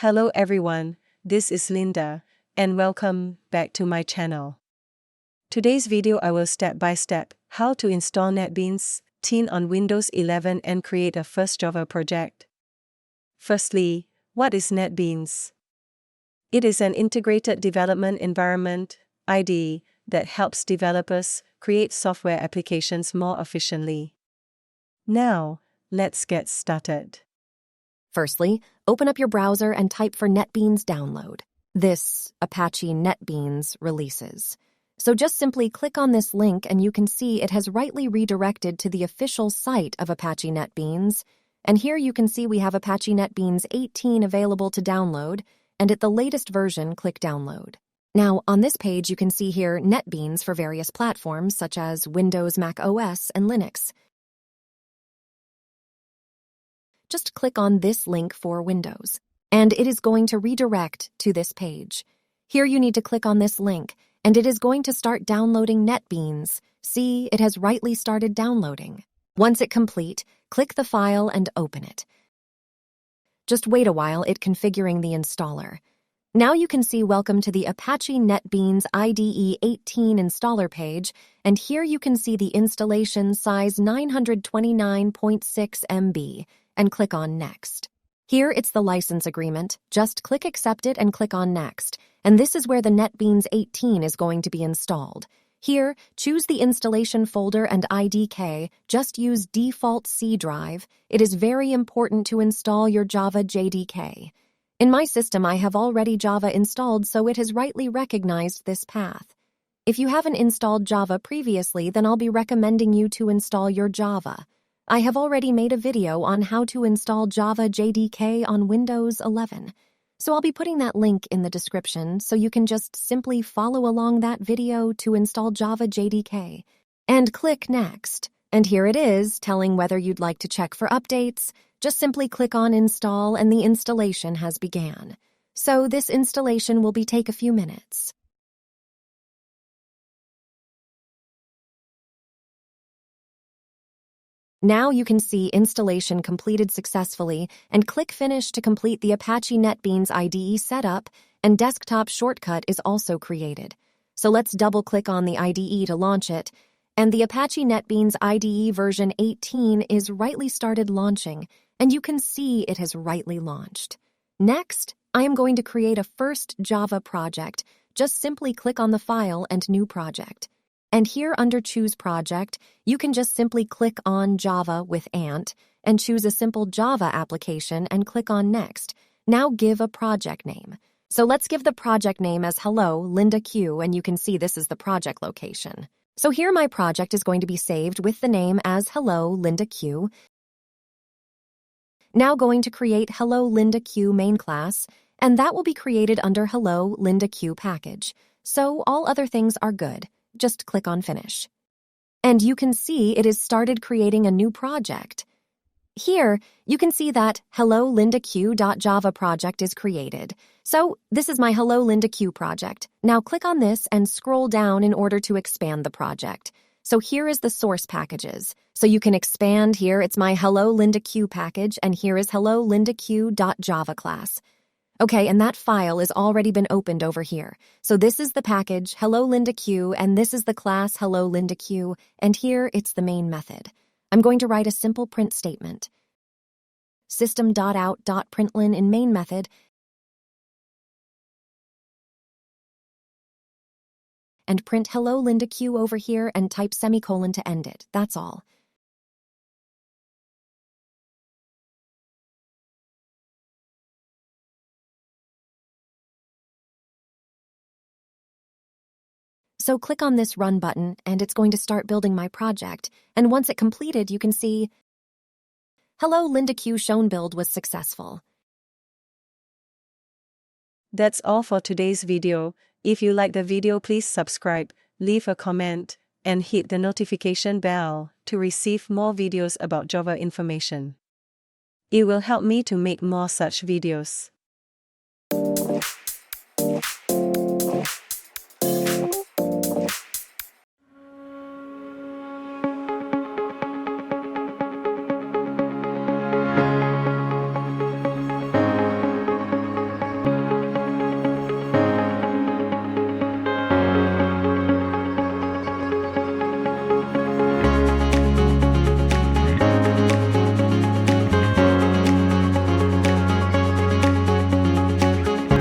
Hello everyone, this is Linda, and welcome back to my channel. Today's video I will step by step how to install NetBeans 10 on Windows 11 and create a first Java project. Firstly, what is NetBeans? It is an integrated development environment, IDE, that helps developers create software applications more efficiently. Now, let's get started. Firstly, open up your browser and type for NetBeans download. This Apache NetBeans releases. So just simply click on this link and you can see it has rightly redirected to the official site of Apache NetBeans. And here you can see we have Apache NetBeans 18 available to download, and at the latest version, click download. Now, on this page, you can see here NetBeans for various platforms such as Windows, Mac OS, and Linux. Just click on this link for Windows, and it is going to redirect to this page. Here you need to click on this link, and it is going to start downloading NetBeans. See, it has rightly started downloading. Once it complete, click the file and open it. Just wait a while, it's configuring the installer. Now you can see welcome to the Apache NetBeans IDE 18 installer page, and here you can see the installation size 929.6 MB. And click on Next. Here it's the license agreement. Just click Accept it and click on Next. And this is where the NetBeans 18 is going to be installed. Here, choose the installation folder and IDK. Just use default C drive. It is very important to install your Java JDK. In my system, I have already Java installed, so it has rightly recognized this path. If you haven't installed Java previously, then I'll be recommending you to install your Java. I have already made a video on how to install Java JDK on Windows 11, so I'll be putting that link in the description so you can just simply follow along that video to install Java JDK. And click Next. And here it is, telling whether you'd like to check for updates. Just simply click on Install and the installation has began. So this installation will take a few minutes. Now you can see installation completed successfully, and click Finish to complete the Apache NetBeans IDE setup, and desktop shortcut is also created. So let's double-click on the IDE to launch it, and the Apache NetBeans IDE version 18 is rightly started launching, and you can see it has rightly launched. Next, I am going to create a first Java project. Just simply click on the File and New Project. And here under Choose Project, you can just simply click on Java with Ant and choose a simple Java application and click on Next. Now give a project name. So let's give the project name as Hello Linda Q, and you can see this is the project location. So here my project is going to be saved with the name as Hello Linda Q. Now going to create Hello Linda Q main class, and that will be created under Hello Linda Q package. So all other things are good. Just click on Finish. And you can see it has started creating a new project. Here, you can see that Hello Linda Q.java project is created. So this is my Hello Linda Q project. Now click on this and scroll down in order to expand the project. So here is the source packages. So you can expand here. It's my Hello Linda Q package, and here is Hello Linda Q.java class. Okay, and that file has already been opened over here. So this is the package, Hello Linda Q, and this is the class, Hello Linda Q, and here it's the main method. I'm going to write a simple print statement. System.out.println in main method, and print Hello Linda Q over here and type semicolon to end it. That's all. So click on this Run button, and it's going to start building my project. And once it completed, you can see, Hello Linda Q shown build was successful. That's all for today's video. If you like the video, please subscribe, leave a comment, and hit the notification bell to receive more videos about Java information. It will help me to make more such videos.